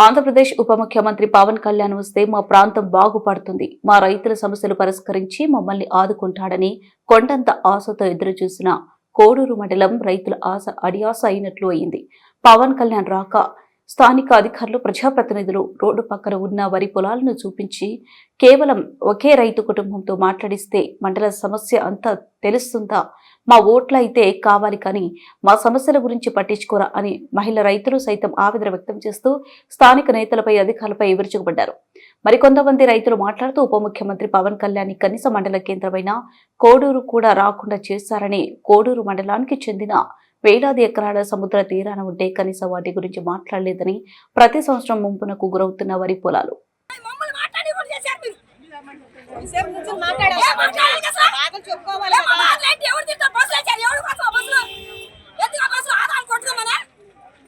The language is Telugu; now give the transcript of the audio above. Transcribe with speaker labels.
Speaker 1: ఆంధ్రప్రదేశ్ ఉప ముఖ్యమంత్రి పవన్ కళ్యాణ్ వస్తే మా ప్రాంతం బాగుపడుతుంది, మా రైతుల సమస్యలు పరిష్కరించి మమ్మల్ని ఆదుకుంటాడని కొండంత ఆశతో ఎదురుచూసిన కోడూరు మండలం రైతుల ఆశ అడియాస అయినట్లు అయింది. పవన్ కళ్యాణ్ రాక స్థానిక అధికారులు, ప్రజాప్రతినిధులు రోడ్డు పక్కన ఉన్న వరి పొలాలను చూపించి కేవలం ఒకే రైతు కుటుంబంతో మాట్లాడిస్తే మండల సమస్య అంతా తెలుస్తుందా? మా ఓట్ల అయితే కావాలి కానీ మా సమస్యల గురించి పట్టించుకోరా అని మహిళా రైతులు సైతం ఆవేదన వ్యక్తం చేస్తూ స్థానిక నేతలపై, అధికారులపై విరుచుకుపడ్డారు. మరికొంతమంది రైతులు మాట్లాడుతూ ఉప ముఖ్యమంత్రి పవన్ కళ్యాణ్ కనీస మండల కేంద్రమైన కోడూరు కూడా రాకుండా చేశారని, కోడూరు మండలానికి చెందిన వేలాది ఎకరాల సముద్ర తీరాన ఉంటే కనీస వాటి గురించి మాట్లాడలేదని, ప్రతి సంవత్సరం ముంపునకు గురవుతున్న వరి పొలాలు